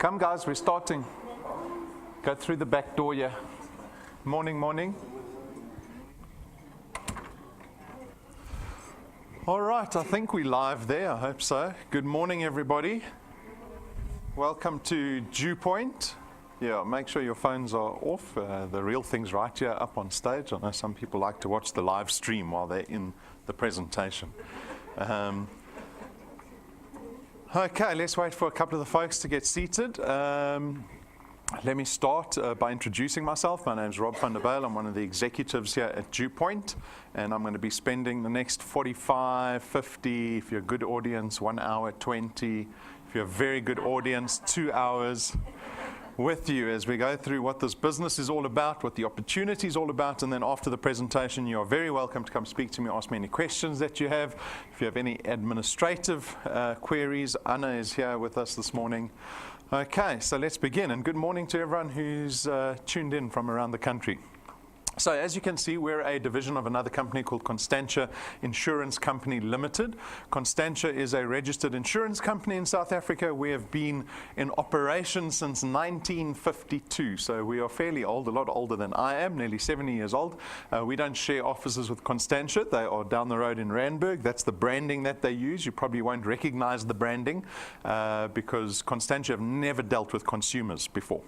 Come guys, we're starting. Go through the back door here. Morning. All right, I think we're live there, I hope so. Good morning, everybody. Welcome to DuePoint. Yeah, make sure your phones are off. The real thing's right here up on stage. I know some people like to watch the live stream while they're in the presentation. Okay, let's wait for a couple of the folks to get seated. Let me start by introducing myself. My name is Rob van der Bijl. I'm one of the executives here at DuePoint, and I'm going to be spending the next 45, 50, if you're a good audience, 1 hour, 20, if you're a very good audience, 2 hours with you as we go through what this business is all about, what the opportunity is all about, and then after the presentation, you are very welcome to come speak to me, ask me any questions that you have. If you have any administrative queries, Anna is here with us this morning. Okay, so let's begin, and good morning to everyone who's tuned in from around the country. So as you can see, we're a division of another company called Constantia Insurance Company Limited. Constantia is a registered insurance company in South Africa. We have been in operation since 1952, so we are fairly old, a lot older than I am, nearly 70 years old. We don't share offices with Constantia. They are down the road in Randburg. That's the branding that they use. You probably won't recognize the branding because Constantia have never dealt with consumers before.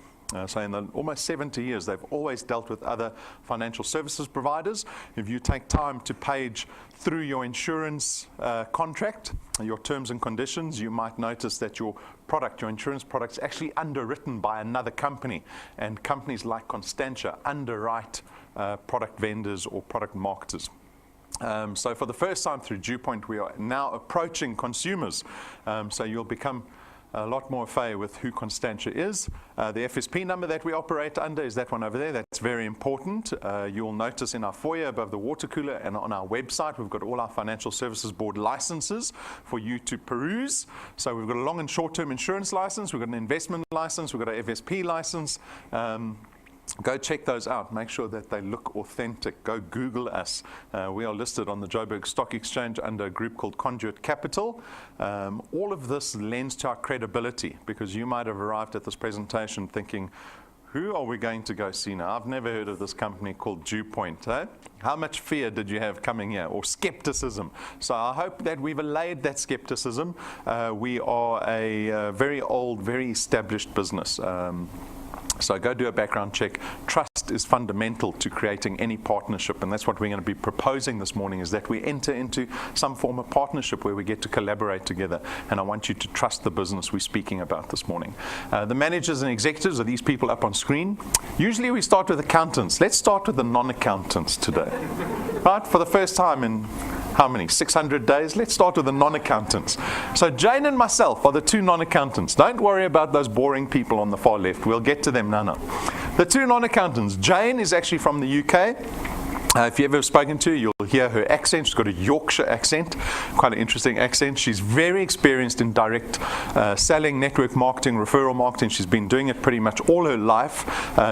So in the almost 70 years, they've always dealt with other financial services providers. If you take time to page through your insurance contract, your terms and conditions, you might notice that your product, your insurance product, is actually underwritten by another company. And companies like Constantia underwrite product vendors or product marketers. So for the first time through DuePoint, we are now approaching consumers. So you'll become a lot more familiar with who Constantia is. The FSP number that we operate under is that one over there. That's very important. You'll notice in our foyer above the water cooler and on our website, we've got all our Financial Services Board licenses for you to peruse. So we've got a long and short-term insurance license, we've got an investment license, we've got an FSP license. Go check those out. Make sure that they look authentic. Go Google us. We are listed on the Joburg Stock Exchange under a group called Conduit Capital. All of this lends to our credibility because you might have arrived at this presentation thinking, who are we going to go see now? I've never heard of this company called DuePoint. Eh? How much fear did you have coming here, or skepticism? So I hope that we've allayed that skepticism. We are a very old, very established business. So go do a background check. Trust is fundamental to creating any partnership, and that's what we're going to be proposing this morning, is that we enter into some form of partnership where we get to collaborate together, and I want you to trust the business we're speaking about this morning. The managers and executives are these people up on screen. Usually we start with accountants. Let's start with the non-accountants today. Right, for the first time in how many? 600 days? Let's start with the non-accountants. So Jane and myself are the two non-accountants. Don't worry about those boring people on the far left. We'll get to them now. The two non-accountants. Jane is actually from the UK. If you've ever spoken to her, you'll hear her accent. She's got a Yorkshire accent, quite an interesting accent. She's very experienced in direct selling, network marketing, referral marketing. She's been doing it pretty much all her life.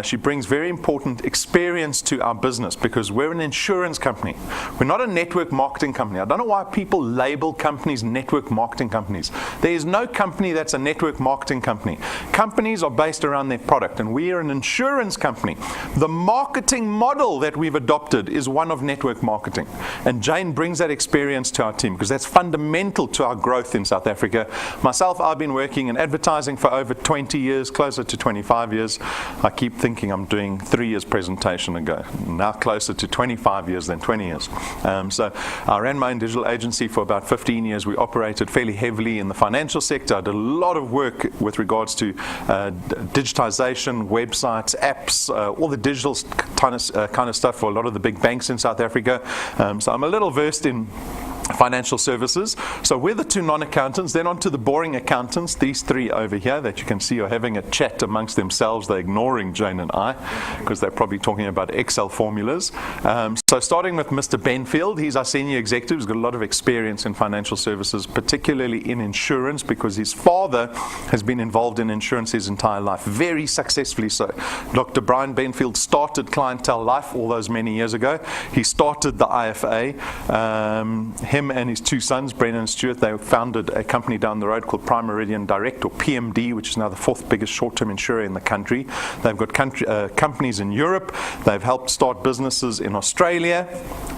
She brings very important experience to our business because we're an insurance company. We're not a network marketing company. I don't know why people label companies network marketing companies. There is no company that's a network marketing company. Companies are based around their product, and we are an insurance company. The marketing model that we've adopted is one of network marketing. And Jane brings that experience to our team because that's fundamental to our growth in South Africa. Myself, I've been working in advertising for over 20 years, closer to 25 years. I keep thinking I'm doing 3 years presentation ago. Now closer to 25 years than 20 years. So I ran my own digital agency for about 15 years. We operated fairly heavily in the financial sector. I did a lot of work with regards to digitization, websites, apps, all the digital kind of stuff for a lot of the big banks in South Africa. So I'm a little versed in financial services. So we're the two non-accountants. Then on to the boring accountants, these three over here that you can see are having a chat amongst themselves. They're ignoring Jane and I because they're probably talking about Excel formulas. So starting with Mr. Benfield, he's our senior executive. He's got a lot of experience in financial services, particularly in insurance, because his father has been involved in insurance his entire life, very successfully so. Dr. Brian Benfield started Clientele Life all those many years ago. He started the IFA. Him him and his two sons, Brennan and Stuart, they founded a company down the road called Prime Meridian Direct, or PMD, which is now the fourth biggest short-term insurer in the country. They've got companies in Europe. They've helped start businesses in Australia.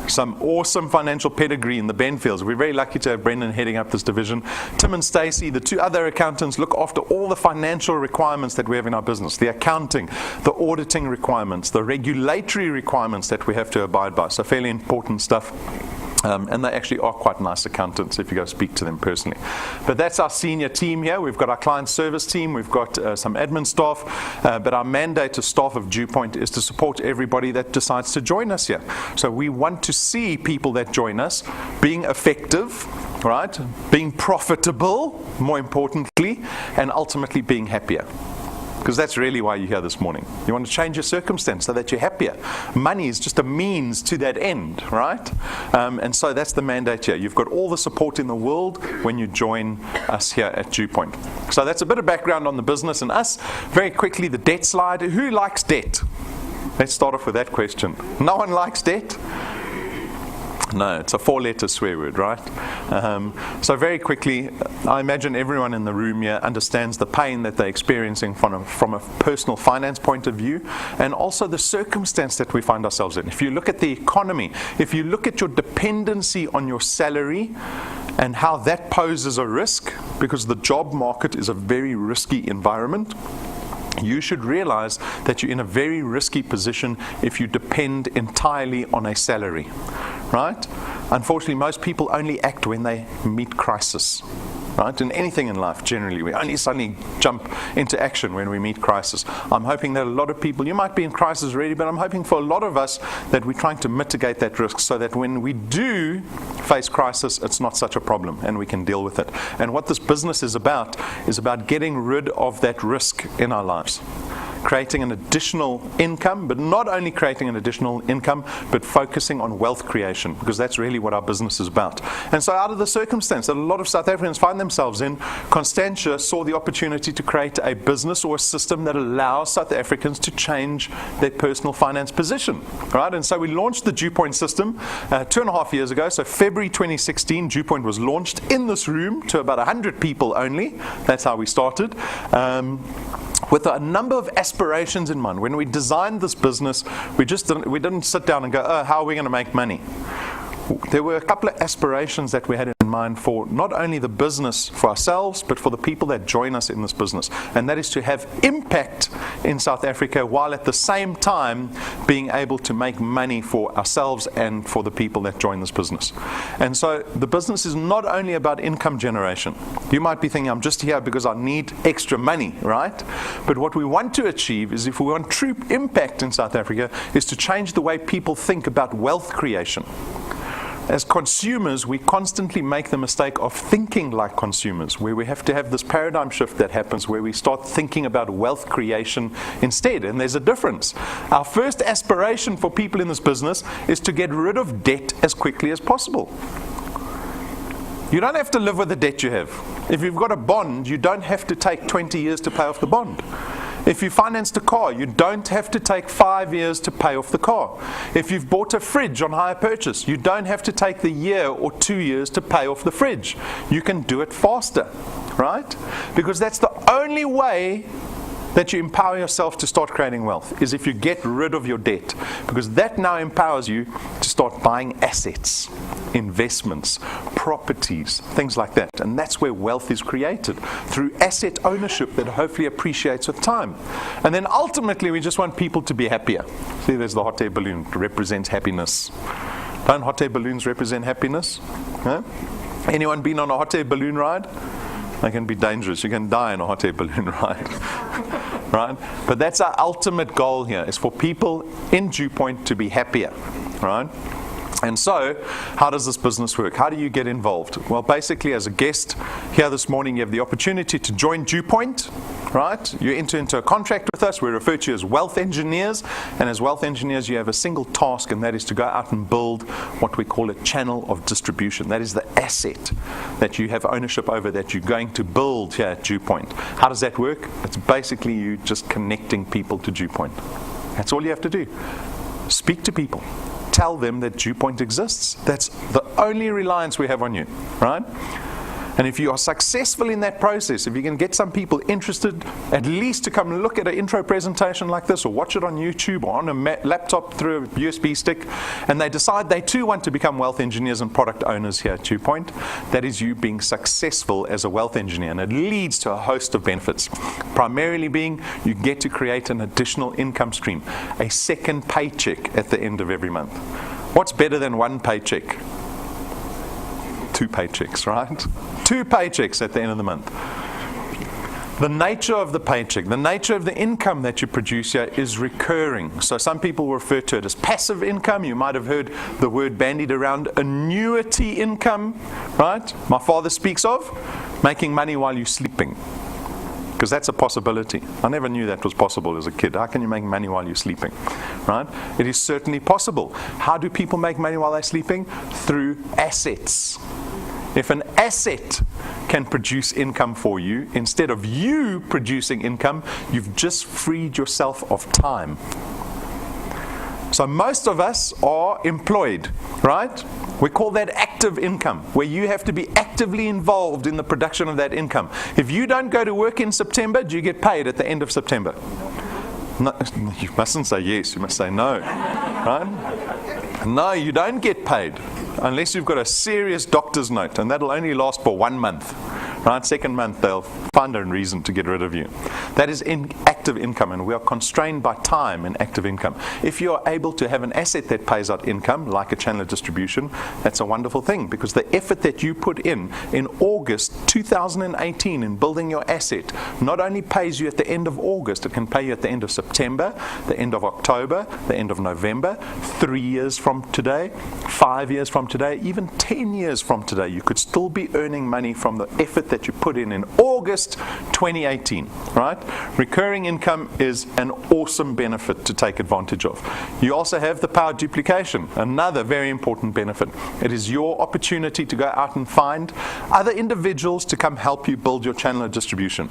Some awesome financial pedigree in the Benfields. We're very lucky to have Brendan heading up this division. Tim and Stacey, the two other accountants, look after all the financial requirements that we have in our business, the accounting, the auditing requirements, the regulatory requirements that we have to abide by. So fairly important stuff. And they actually are quite nice accountants if you go speak to them personally. But that's our senior team here. We've got our client service team. We've got some admin staff. But our mandate as staff of DuePoint is to support everybody that decides to join us here. So we want to see people that join us being effective, right? Being profitable, more importantly, and ultimately being happier. Because that's really why you're here this morning. You want to change your circumstance so that you're happier. Money is just a means to that end, right? And so that's the mandate here. You've got all the support in the world when you join us here at DuePoint. So that's a bit of background on the business and us. Very quickly, the debt slide. Who likes debt? Let's start off with that question. No one likes debt? No, it's a four-letter swear word, right? So very quickly, I imagine everyone in the room here understands the pain that they're experiencing from a personal finance point of view, and also the circumstance that we find ourselves in. If you look at the economy, if you look at your dependency on your salary and how that poses a risk, because the job market is a very risky environment, you should realize that you're in a very risky position if you depend entirely on a salary, right? Unfortunately, most people only act when they meet crisis, right? In anything in life, generally, we only suddenly jump into action when we meet crisis. I'm hoping that a lot of people, you might be in crisis already, but I'm hoping for a lot of us that we're trying to mitigate that risk so that when we do face crisis, it's not such a problem and we can deal with it. And what this business is about getting rid of that risk in our lives. Creating an additional income, but not only creating an additional income, but focusing on wealth creation, because that's really what our business is about. And so out of the circumstance that a lot of South Africans find themselves in, Constantia saw the opportunity to create a business or a system that allows South Africans to change their personal finance position, right? And so we launched the DuePoint system 2.5 years ago. So February 2016, DuePoint was launched in this room to about 100 people only. That's how we started. With a number of aspirations in mind. When we designed this business, we didn't sit down and go, oh, how are we going to make money? There were a couple of aspirations that we had in mind for not only the business for ourselves, but for the people that join us in this business. And that is to have impact in South Africa while at the same time being able to make money for ourselves and for the people that join this business. And so the business is not only about income generation. You might be thinking, I'm just here because I need extra money, right? But what we want to achieve is, if we want true impact in South Africa, is to change the way people think about wealth creation. As consumers, we constantly make the mistake of thinking like consumers, where we have to have this paradigm shift that happens where we start thinking about wealth creation instead, and there's a difference. Our first aspiration for people in this business is to get rid of debt as quickly as possible. You don't have to live with the debt you have. If you've got a bond, you don't have to take 20 years to pay off the bond. If you financed a car, you don't have to take 5 years to pay off the car. If you've bought a fridge on hire purchase, you don't have to take the year or 2 years to pay off the fridge. You can do it faster, right? Because that's the only way that you empower yourself to start creating wealth, is if you get rid of your debt, because that now empowers you to start buying assets, investments, properties, things like that. And that's where wealth is created, through asset ownership that hopefully appreciates with time. And then ultimately, we just want people to be happier. See, there's the hot air balloon. It represents happiness. Don't hot air balloons represent happiness? Huh? Anyone been on a hot air balloon ride? They can be dangerous. You can die in a hot air balloon ride. Right? But that's our ultimate goal here, is for people in DuePoint to be happier. Right? And so, how does this business work? How do you get involved? Well, basically, as a guest here this morning, you have the opportunity to join DuePoint, right? You enter into a contract with us. We refer to you as wealth engineers. And as wealth engineers, you have a single task, and that is to go out and build what we call a channel of distribution. That is the asset that you have ownership over, that you're going to build here at DuePoint. How does that work? It's basically you just connecting people to DuePoint. That's all you have to do. Speak to people. tell them that DuePoint exists. That's the only reliance we have on you, right? And if you are successful in that process, if you can get some people interested at least to come and look at an intro presentation like this, or watch it on YouTube or on a laptop through a USB stick, and they decide they too want to become wealth engineers and product owners here at DuePoint, that is you being successful as a wealth engineer. And it leads to a host of benefits. Primarily being, you get to create an additional income stream, a second paycheck at the end of every month. What's better than one paycheck? 2 paychecks, right? 2 paychecks at the end of the month. The nature of the paycheck, the nature of the income that you produce here is recurring. So some people refer to it as passive income. You might have heard the word bandied around, annuity income, right? My father speaks of making money while you're sleeping, because that's a possibility. I never knew that was possible as a kid. How can you make money while you're sleeping, right? It is certainly possible. How do people make money while they're sleeping? Through assets. If an asset can produce income for you, instead of you producing income, you've just freed yourself of time. So most of us are employed, right? We call that active income, where you have to be actively involved in the production of that income. If you don't go to work in September, do you get paid at the end of September? No, you mustn't say yes, you must say no, right? No, you don't get paid unless you've got a serious doctor's note, and that'll only last for 1 month. Right? Second month, they'll find a reason to get rid of you. That is active income, and we are constrained by time in active income. If you are able to have an asset that pays out income, like a channel of distribution, that's a wonderful thing, because the effort that you put in August 2018 in building your asset not only pays you at the end of August, it can pay you at the end of September, the end of October, the end of November, 3 years from today, 5 years from today, even 10 years from today. You could still be earning money from the effort that you put in August 2018, right? Recurring income is an awesome benefit to take advantage of. You also have the power duplication, another very important benefit. It is your opportunity to go out and find other individuals to come help you build your channel of distribution.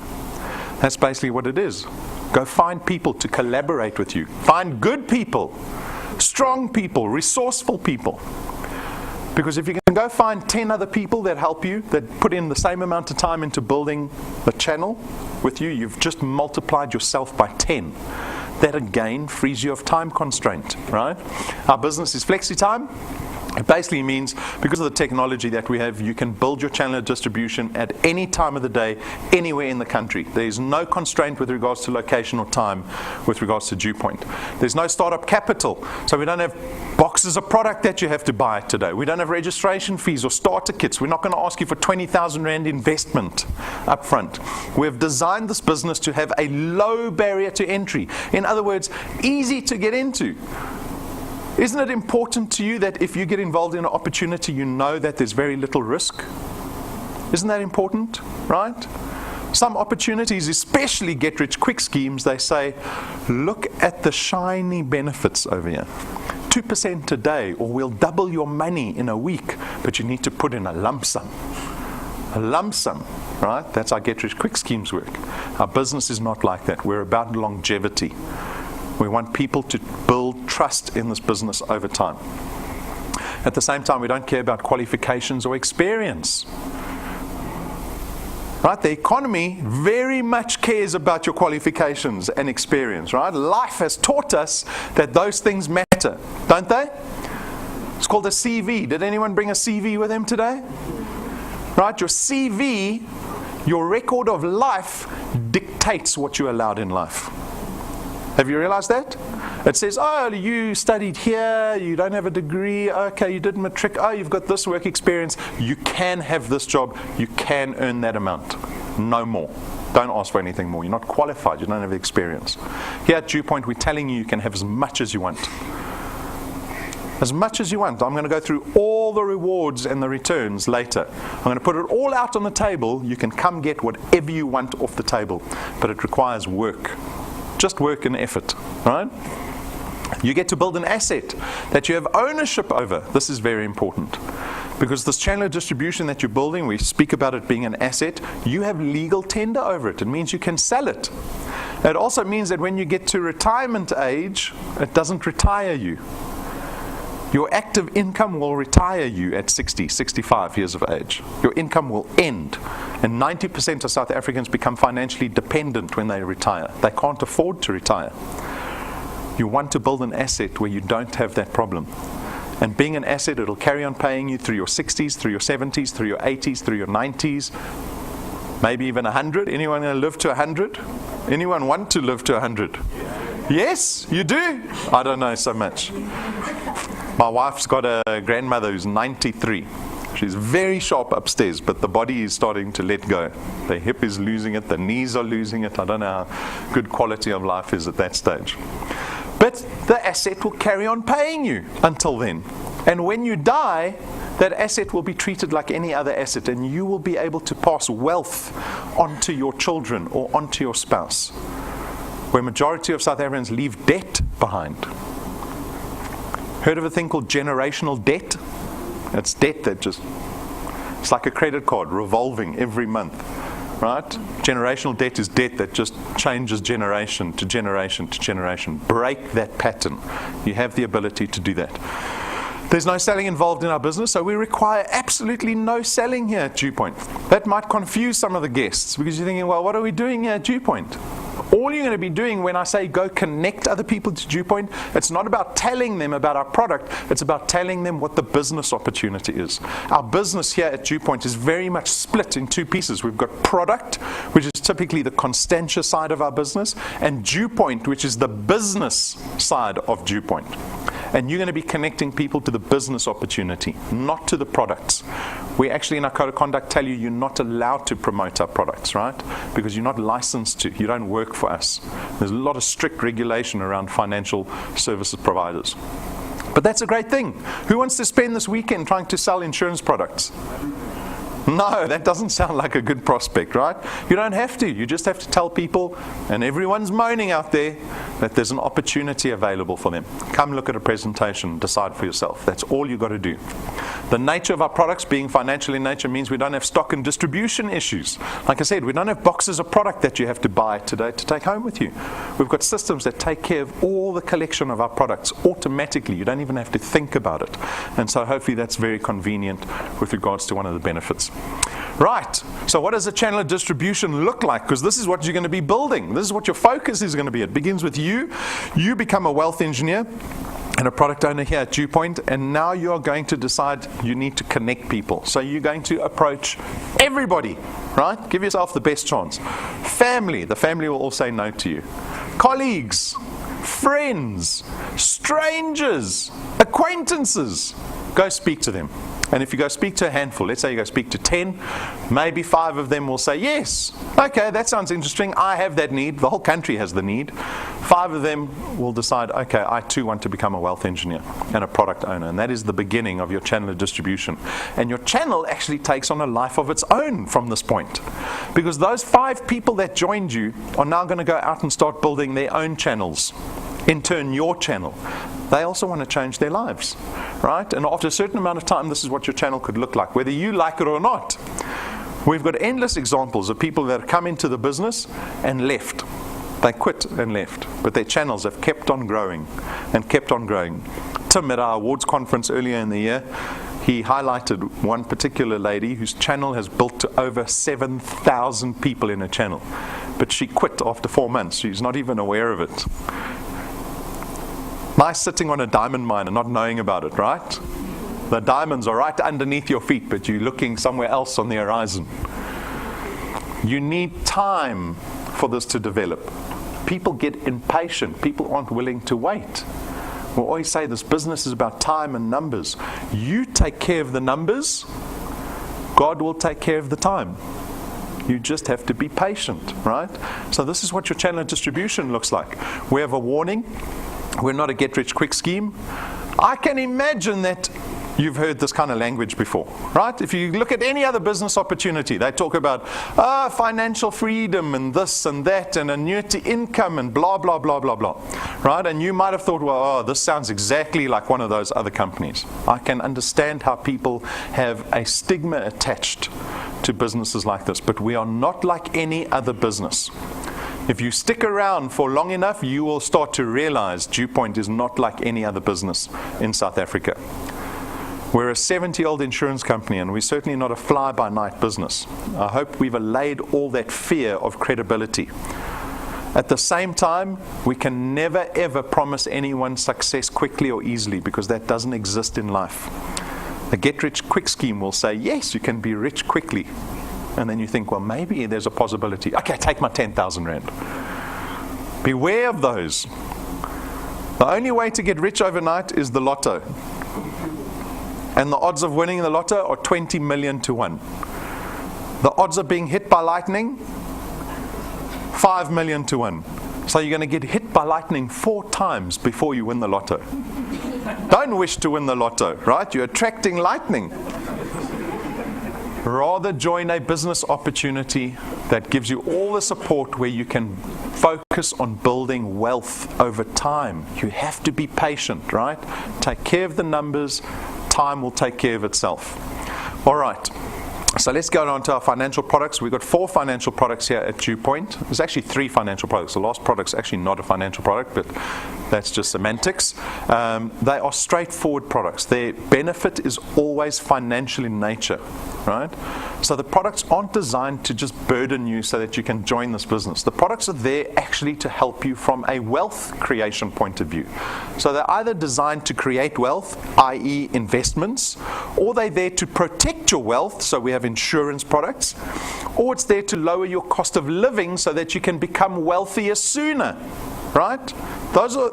That's basically what it is. Go find people to collaborate with you. Find good people, strong people, resourceful people. Because if you can go find 10 other people that help you, that put in the same amount of time into building the channel with you, you've just multiplied yourself by 10. That again frees you of time constraint, right? Our business is flexi-time. It basically means, because of the technology that we have, you can build your channel of distribution at any time of the day, anywhere in the country. There is no constraint with regards to location or time with regards to DuePoint. There's no startup capital, so we don't have boxes of product that you have to buy today. We don't have registration fees or starter kits. We're not going to ask you for 20,000 Rand investment up front. We've designed this business to have a low barrier to entry. In other words, easy to get into. Isn't it important to you that if you get involved in an opportunity, you know that there's very little risk? Isn't that important, right? Some opportunities, especially get-rich-quick schemes, they say, look at the shiny benefits over here. 2% today, or we'll double your money in a week, but you need to put in a lump sum. A lump sum, right? That's how get-rich-quick schemes work. Our business is not like that. We're about longevity. We want people to build trust in this business over time. At the same time, we don't care about qualifications or experience. Right? The economy very much cares about your qualifications and experience, right? Life has taught us that those things matter, don't they? It's called a CV. Did anyone bring a CV with them today? Right? Your CV, your record of life, dictates what you're allowed in life. Have you realized that? It says, oh, you studied here, you don't have a degree, okay, you did matric, oh, you've got this work experience, you can have this job, you can earn that amount. No more. Don't ask for anything more. You're not qualified, you don't have the experience. Here at DuePoint, we're telling you can have as much as you want. As much as you want. I'm going to go through all the rewards and the returns later. I'm going to put it all out on the table. You can come get whatever you want off the table, but it requires work. Just work and effort, right? You get to build an asset that you have ownership over. This is very important, because this channel of distribution that you're building, we speak about it being an asset, you have legal tender over it. It means you can sell it. It also means that when you get to retirement age, it doesn't retire you. Your active income will retire you at 60, 65 years of age. Your income will end. And 90% of South Africans become financially dependent when they retire. They can't afford to retire. You want to build an asset where you don't have that problem. And being an asset, it'll carry on paying you through your 60s, through your 70s, through your 80s, through your 90s, maybe even 100. Anyone going to live to 100? Anyone want to live to 100? Yes, you do? I don't know so much. My wife's got a grandmother who's 93. She's very sharp upstairs, but the body is starting to let go. The hip is losing it, the knees are losing it. I don't know how good quality of life is at that stage. But the asset will carry on paying you until then. And when you die, that asset will be treated like any other asset, and you will be able to pass wealth onto your children or onto your spouse. Where majority of South Africans leave debt behind. Heard of a thing called generational debt? It's debt that it's like a credit card revolving every month, right? Generational debt is debt that just changes generation to generation to generation. Break that pattern. You have the ability to do that. There's no selling involved in our business, so we require absolutely no selling here at DuePoint. That might confuse some of the guests because you're thinking, well, what are we doing here at DuePoint? All you're going to be doing when I say go connect other people to DuePoint, it's not about telling them about our product, it's about telling them what the business opportunity is. Our business here at DuePoint is very much split in two pieces. We've got product, which is typically the Constantia side of our business, and DuePoint, which is the business side of DuePoint. And you're going to be connecting people to the business opportunity, not to the products. We actually in our code of conduct tell you you're not allowed to promote our products, right? Because you're not licensed to. You don't work for us. There's a lot of strict regulation around financial services providers. But that's a great thing. Who wants to spend this weekend trying to sell insurance products? No, that doesn't sound like a good prospect, right? You don't have to. You just have to tell people, and everyone's moaning out there, that there's an opportunity available for them. Come look at a presentation, decide for yourself. That's all you've got to do. The nature of our products being financial in nature means we don't have stock and distribution issues. Like I said, we don't have boxes of product that you have to buy today to take home with you. We've got systems that take care of all the collection of our products automatically. You don't even have to think about it. And so hopefully that's very convenient with regards to one of the benefits. Right, so what does a channel of distribution look like? Because this is what you're going to be building. This is what your focus is going to be. It begins with you. You become a wealth engineer and a product owner here at DuePoint, and now you're going to decide you need to connect people. So you're going to approach everybody, right? Give yourself the best chance. Family, the family will all say no to you. Colleagues, friends, strangers, acquaintances, go speak to them. And if you go speak to a handful, let's say you go speak to 10, maybe 5 of them will say, yes, okay, that sounds interesting. I have that need. The whole country has the need. 5 of them will decide, okay, I too want to become a wealth engineer and a product owner. And that is the beginning of your channel of distribution. And your channel actually takes on a life of its own from this point. Because those 5 people that joined you are now going to go out and start building their own channels. In turn, your channel. They also want to change their lives, right? And after a certain amount of time, this is what your channel could look like, whether you like it or not. We've got endless examples of people that have come into the business and left. They quit and left, but their channels have kept on growing and kept on growing. Tim, at our awards conference earlier in the year, he highlighted one particular lady whose channel has built to over 7,000 people in her channel. But she quit after 4 months. She's not even aware of it. Nice sitting on a diamond mine and not knowing about it, right? The diamonds are right underneath your feet, but you're looking somewhere else on the horizon. You need time for this to develop. People get impatient. People aren't willing to wait. We always say this business is about time and numbers. You take care of the numbers, God will take care of the time. You just have to be patient, right? So this is what your channel of distribution looks like. We have a warning. We're not a get-rich-quick scheme. I can imagine that you've heard this kind of language before, right? If you look at any other business opportunity, they talk about financial freedom and this and that and annuity income and blah, blah, blah, blah, blah, right? And you might have thought, well, this sounds exactly like one of those other companies. I can understand how people have a stigma attached to businesses like this, but we are not like any other business. If you stick around for long enough, you will start to realize DuePoint is not like any other business in South Africa. We're a 70-year-old insurance company, and we're certainly not a fly-by-night business. I hope we've allayed all that fear of credibility. At the same time, we can never ever promise anyone success quickly or easily, because that doesn't exist in life. A get-rich-quick scheme will say, yes, you can be rich quickly. And then you think, well, maybe there's a possibility. Okay, take my 10,000 rand. Beware of those. The only way to get rich overnight is the lotto. And the odds of winning the lotto are 20 million to 1. The odds of being hit by lightning, 5 million to 1. So you're going to get hit by lightning 4 times before you win the lotto. Don't wish to win the lotto, right? You're attracting lightning. Rather join a business opportunity that gives you all the support, where you can focus on building wealth over time. You have to be patient, right? Take care of the numbers. Time will take care of itself. All right. So let's go on to our financial products. We've got 4 financial products here at DuePoint. There's actually 3 financial products. The last product's actually not a financial product, but that's just semantics. They are straightforward products. Their benefit is always financial in nature, right? So the products aren't designed to just burden you so that you can join this business. The products are there actually to help you from a wealth creation point of view. So they're either designed to create wealth, i.e. investments, or they're there to protect your wealth, so we have insurance products, or it's there to lower your cost of living so that you can become wealthier sooner, right? Those are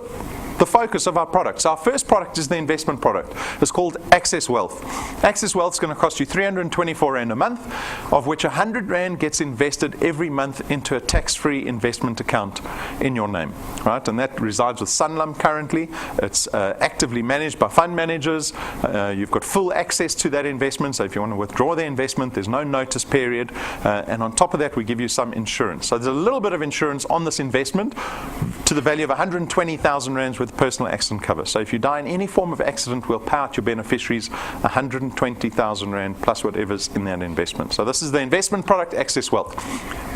the focus of our products. Our first product is the investment product. It's called Access Wealth. Access Wealth is going to cost you 324 Rand a month, of which 100 Rand gets invested every month into a tax-free investment account in your name, right? And that resides with Sanlam currently. It's actively managed by fund managers. You've got full access to that investment, so if you want to withdraw the investment, there's no notice period. And on top of that, we give you some insurance. So there's a little bit of insurance on this investment to the value of 120,000 Rands with personal accident cover. So if you die in any form of accident, we'll pay out your beneficiaries 120,000 Rand plus whatever's in that investment. So this is the investment product, Access Wealth.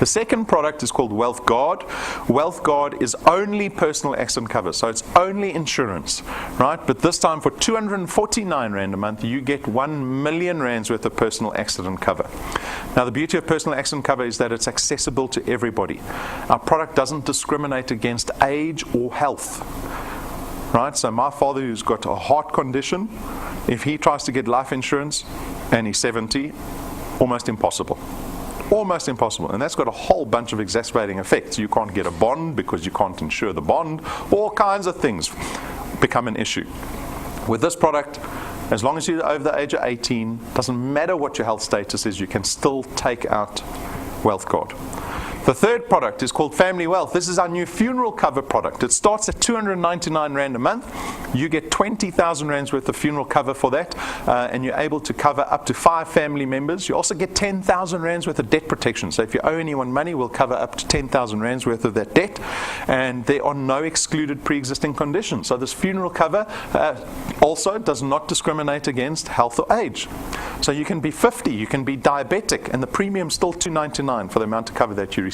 The second product is called Wealth Guard. Wealth Guard is only personal accident cover, so it's only insurance, right? But this time for 249 Rand a month, you get 1 million Rands worth of personal accident cover. Now the beauty of personal accident cover is that it's accessible to everybody. Our product doesn't discriminate against age or health. Right, so my father, who's got a heart condition, if he tries to get life insurance and he's 70, almost impossible. Almost impossible. And that's got a whole bunch of exacerbating effects. You can't get a bond because you can't insure the bond. All kinds of things become an issue. With this product, as long as you're over the age of 18, doesn't matter what your health status is, you can still take out Wealth Guard. The third product is called Family Wealth. This is our new funeral cover product. It starts at 299 Rand a month. You get 20,000 Rands worth of funeral cover for that, and you're able to cover up to 5 family members. You also get 10,000 Rands worth of debt protection. So if you owe anyone money, we'll cover up to 10,000 Rands worth of that debt, and there are no excluded pre-existing conditions. So this funeral cover also does not discriminate against health or age. So you can be 50, you can be diabetic, and the premium's still 299 for the amount of cover that you receive.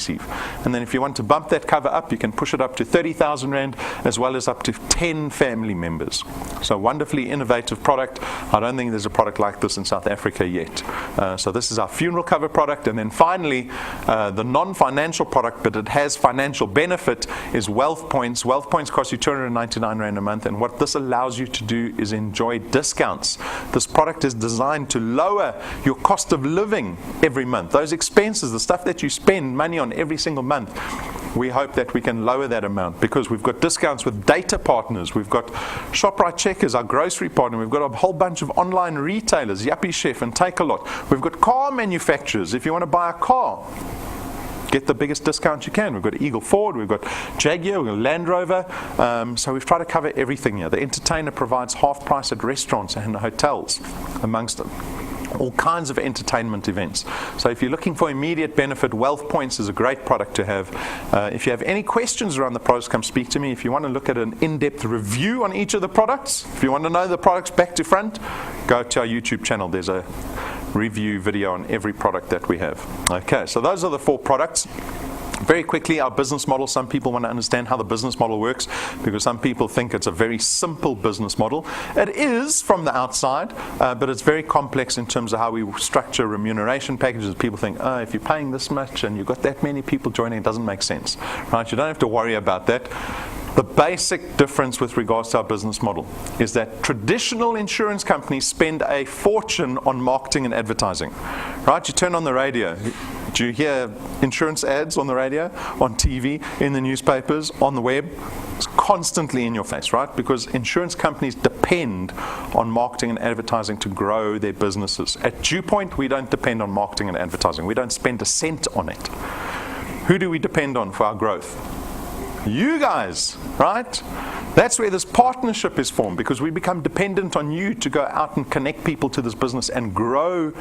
And then if you want to bump that cover up, you can push it up to 30,000 Rand, as well as up to 10 family members. So wonderfully innovative product. I don't think there's a product like this in South Africa yet. So this is our funeral cover product. And then finally, the non-financial product, but it has financial benefit, is Wealth Points. Wealth Points cost you 299 Rand a month, and what this allows you to do is enjoy discounts. This product is designed to lower your cost of living every month. Those expenses, the stuff that you spend money on every single month, we hope that we can lower that amount, because we've got discounts with data partners. We've got ShopRite Checkers, our grocery partner. We've got a whole bunch of online retailers, Yappy Chef and Take-A-Lot. We've got car manufacturers. If you want to buy a car, get the biggest discount you can. We've got Eagle Ford, we've got Jaguar, we've got Land Rover. So we've tried to cover everything here. The entertainer provides half price at restaurants and hotels, amongst them. All kinds of entertainment events. So if you're looking for immediate benefit, Wealth Points is a great product to have. If you have any questions around the products, come speak to me. If you want to look at an in-depth review on each of the products, if you want to know the products back to front, go to our YouTube channel. There's a review video on every product that we have. Okay, so those are the 4 products. Very quickly, our business model. Some people want to understand how the business model works because some people think it's a very simple business model. It is from the outside, but it's very complex in terms of how we structure remuneration packages. People think, oh, if you're paying this much and you've got that many people joining, it doesn't make sense. Right? You don't have to worry about that. The basic difference with regards to our business model is that traditional insurance companies spend a fortune on marketing and advertising. Right? You turn on the radio. Do you hear insurance ads on the radio, on TV, in the newspapers, on the web? It's constantly in your face, right? Because insurance companies depend on marketing and advertising to grow their businesses. At DuePoint, we don't depend on marketing and advertising. We don't spend a cent on it. Who do we depend on for our growth? You guys, right? That's where this partnership is formed, because we become dependent on you to go out and connect people to this business and grow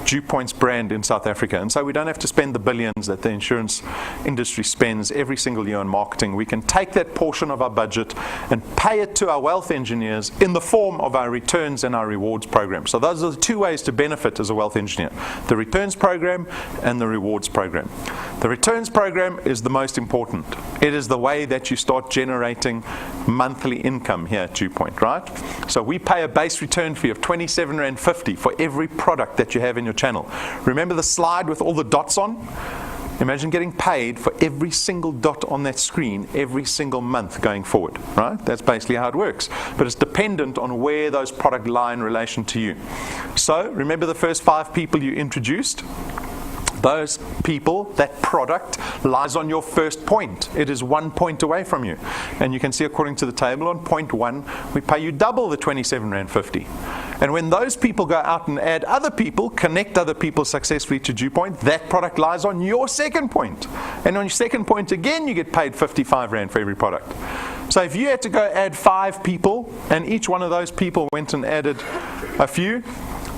DuePoint's brand in South Africa. And so we don't have to spend the billions that the insurance industry spends every single year on marketing. We can take that portion of our budget and pay it to our wealth engineers in the form of our returns and our rewards program. So those are the two ways to benefit as a wealth engineer: the returns program and the rewards program. The returns program is the most important. It is the way that you start generating monthly income here at DuePoint, right? So we pay a base return fee of 27.50 Rand for every product that you have in your channel. Remember the slide with all the dots on? Imagine getting paid for every single dot on that screen every single month going forward, right? That's basically how it works. But it's dependent on where those products lie in relation to you. So remember the first 5 people you introduced? Those people, that product, lies on your first point. It is 1 point away from you. And you can see, according to the table, on point 1, we pay you double the 27.50 Rand. And when those people go out and add other people, connect other people successfully to DuePoint, that product lies on your second point. And on your second point again, you get paid 55 Rand for every product. So if you had to go add 5 people, and each one of those people went and added a few,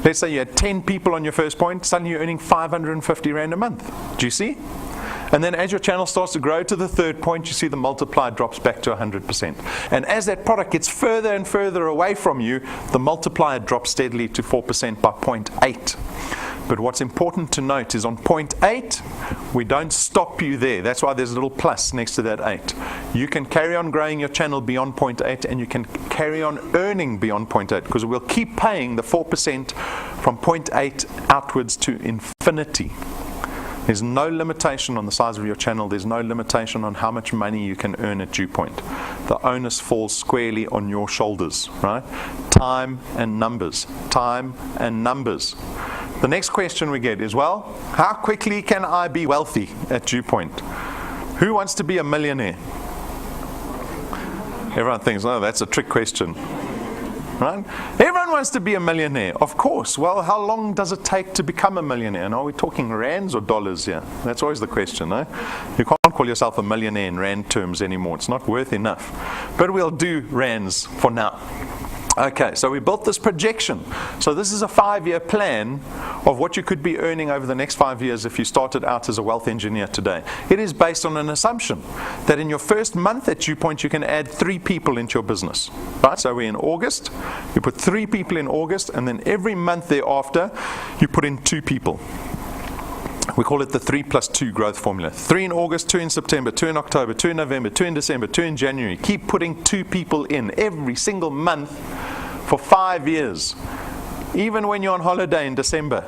let's say you had 10 people on your first point, suddenly you're earning 550 Rand a month. Do you see? And then as your channel starts to grow to the third point, you see the multiplier drops back to 100%. And as that product gets further and further away from you, the multiplier drops steadily to 4% by point 8. But what's important to note is on point 8, we don't stop you there. That's why there's a little plus next to that 8. You can carry on growing your channel beyond point 8, and you can carry on earning beyond point 8, because we'll keep paying the 4% from point 8 outwards to infinity. There's no limitation on the size of your channel. There's no limitation on how much money you can earn at DuePoint. The onus falls squarely on your shoulders, right? Time and numbers. Time and numbers. The next question we get is, well, how quickly can I be wealthy at DuePoint? Who wants to be a millionaire? Everyone thinks, oh, that's a trick question. Right? Everyone wants to be a millionaire, of course. Well, how long does it take to become a millionaire? And are we talking rands or dollars here? That's always the question, eh? You can't call yourself a millionaire in rand terms anymore. It's not worth enough. But we'll do rands for now. Okay, so we built this projection. So this is a 5-year plan of what you could be earning over the next 5 years if you started out as a wealth engineer today. It is based on an assumption that in your first month at DuePoint, you can add 3 people into your business. Right? So we're in August, you put 3 people in August, and then every month thereafter, you put in 2 people. We call it the 3+2 growth formula. 3 in August, 2 in September, 2 in October, 2 in November, 2 in December, 2 in January. Keep putting 2 people in every single month for 5 years. Even when you're on holiday in December,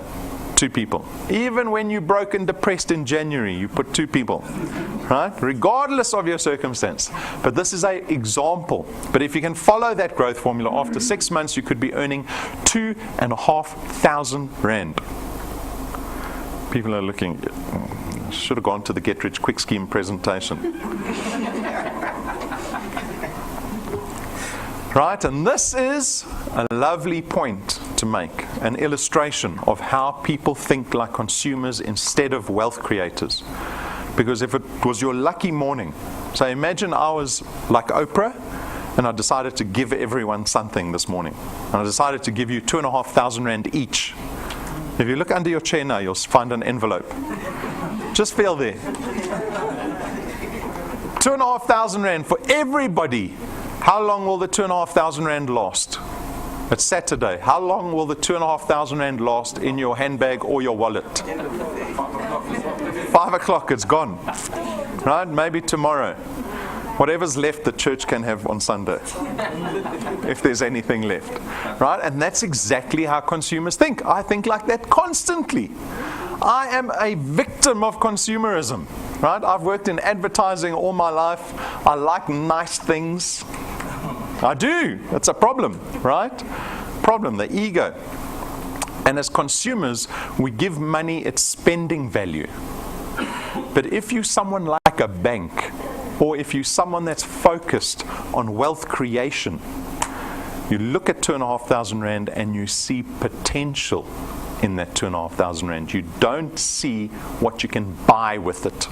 2 people. Even when you're broke and depressed in January, you put 2 people. Right? Regardless of your circumstance. But this is an example. But if you can follow that growth formula, after 6 months you could be earning 2,500 Rand. People are looking, should have gone to the Get Rich Quick Scheme presentation. Right, and this is a lovely point to make, an illustration of how people think like consumers instead of wealth creators. Because if it was your lucky morning, so imagine I was like Oprah, and I decided to give everyone something this morning. And I decided to give you 2,500 Rand each. If you look under your chair now, you'll find an envelope. Just feel there. 2,500 Rand for everybody. How long will the 2,500 Rand last? It's Saturday. How long will the 2,500 Rand last in your handbag or your wallet? 5 o'clock, it's gone. right? Maybe tomorrow. Whatever's left, the church can have on Sunday, if there's anything left, right? And that's exactly how consumers think. I think like that constantly. I am a victim of consumerism, right? I've worked in advertising all my life. I like nice things. I do. It's a problem, right? Problem, the ego. And as consumers, we give money its spending value. But if you're someone like a bank, or if you're someone that's focused on wealth creation, you look at 2,500 Rand and you see potential in that 2,500 Rand. You don't see what you can buy with it.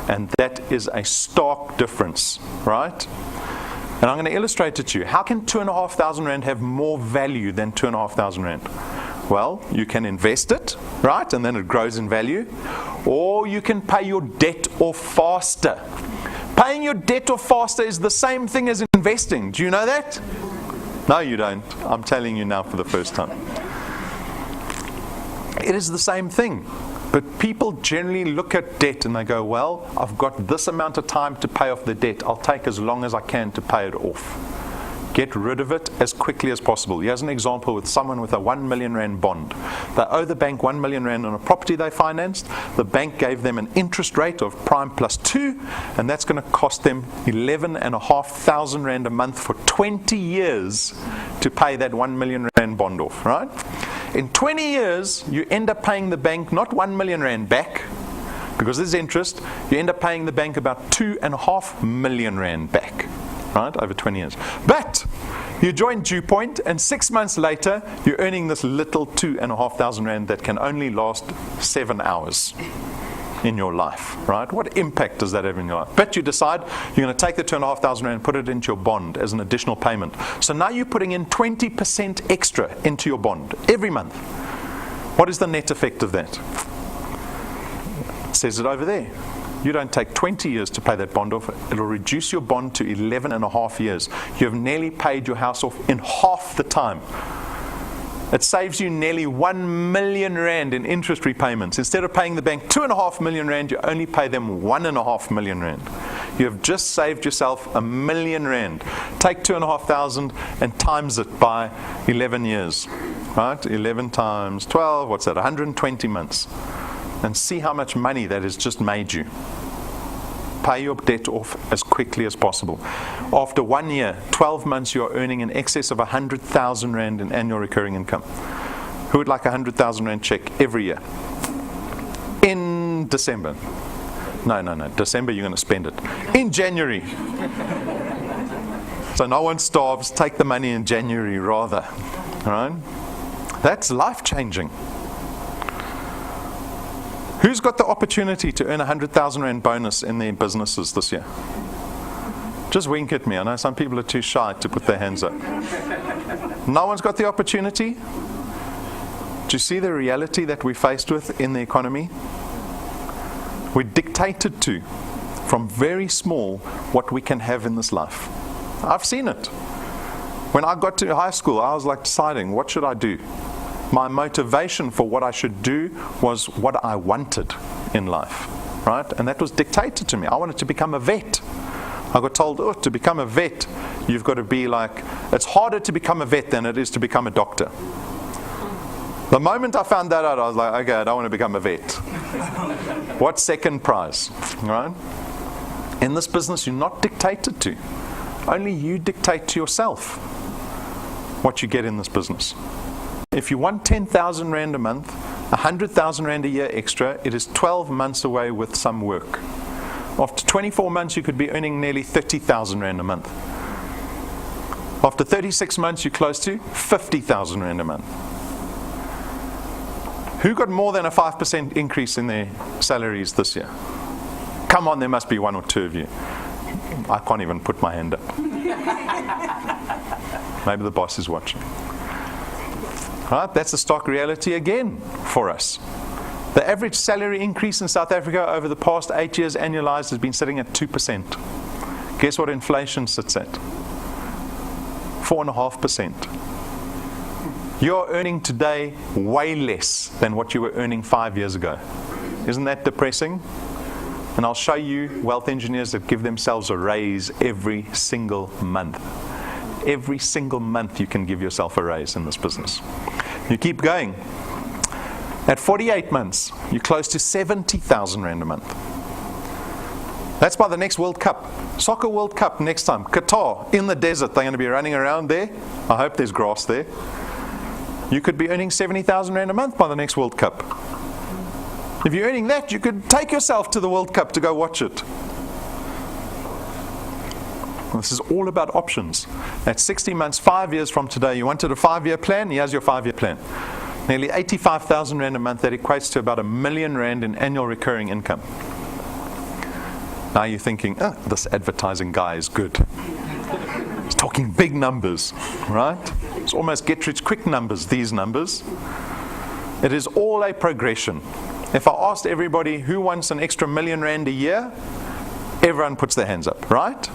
And that is a stark difference, right? And I'm going to illustrate it to you. How can 2,500 Rand have more value than 2,500 Rand? Well, you can invest it, right? And then it grows in value. Or you can pay your debt off faster. Paying your debt off faster is the same thing as investing. Do you know that? No, you don't. I'm telling you now for the first time. It is the same thing. But people generally look at debt and they go, well, I've got this amount of time to pay off the debt. I'll take as long as I can to pay it off. Get rid of it as quickly as possible. Here's an example with someone with a 1 million Rand bond. They owe the bank 1 million Rand on a property they financed. The bank gave them an interest rate of prime plus 2, and that's going to cost them 11,500 Rand a month for 20 years to pay that 1 million Rand bond off, right? In 20 years, you end up paying the bank not 1 million Rand back, because there's interest. You end up paying the bank about 2.5 million Rand back, right, over 20 years. But you join DuePoint, and 6 months later, you're earning this little 2,500 Rand that can only last 7 hours in your life, right? What impact does that have in your life? But you decide you're going to take the 2,500 Rand and put it into your bond as an additional payment. So now you're putting in 20% extra into your bond every month. What is the net effect of that? It says it over there. You don't take 20 years to pay that bond off. It'll reduce your bond to 11.5 years. You have nearly paid your house off in half the time. It saves you nearly 1 million Rand in interest repayments. Instead of paying the bank 2.5 million Rand, you only pay them 1.5 million Rand. You have just saved yourself 1 million Rand. Take 2,500 and times it by 11 years. Right? 11 times 12, what's that? 120 months. And see how much money that has just made you. Pay your debt off as quickly as possible. After 1 year, 12 months, you are earning in excess of 100,000 Rand in annual recurring income. Who would like a 100,000 Rand check every year? In December. No. December, you're going to spend it. In January. So no one starves. Take the money in January rather. All right? That's life-changing. Who's got the opportunity to earn a 100,000 Rand bonus in their businesses this year? Just wink at me. I know some people are too shy to put their hands up. No one's got the opportunity? Do you see the reality that we're faced with in the economy? We're dictated to, from very small, what we can have in this life. I've seen it. When I got to high school, I was like deciding, what should I do? My motivation for what I should do was what I wanted in life, right? And that was dictated to me. I wanted to become a vet. I got told, to become a vet, you've got to be like, it's harder to become a vet than it is to become a doctor. The moment I found that out, I was like, okay, I don't want to become a vet. What's second prize, right? In this business, you're not dictated to. Only you dictate to yourself what you get in this business. If you want 10,000 Rand a month, 100,000 Rand a year extra, it is 12 months away with some work. After 24 months, you could be earning nearly 30,000 Rand a month. After 36 months, you're close to 50,000 Rand a month. Who got more than a 5% increase in their salaries this year? Come on, there must be one or two of you. I can't even put my hand up. Maybe the boss is watching. Right? That's a stark reality again for us. The average salary increase in South Africa over the past 8 years annualized has been sitting at 2%. Guess what inflation sits at? 4.5%. You're earning today way less than what you were earning 5 years ago. Isn't that depressing? And I'll show you wealth engineers that give themselves a raise every single month. Every single month you can give yourself a raise in this business. You keep going. At 48 months, you're close to 70,000 Rand a month. That's by the next World Cup. Soccer World Cup next time. Qatar, in the desert, they're going to be running around there. I hope there's grass there. You could be earning 70,000 Rand a month by the next World Cup. If you're earning that, you could take yourself to the World Cup to go watch it. This is all about options. At 60 months, 5 years from today, you wanted a 5-year plan, here's your 5-year plan. Nearly 85,000 Rand a month, that equates to about R1 million in annual recurring income. Now you're thinking, oh, this advertising guy is good. He's talking big numbers, right? It's almost get-rich-quick numbers, these numbers. It is all a progression. If I asked everybody who wants an extra R1 million a year, everyone puts their hands up, right?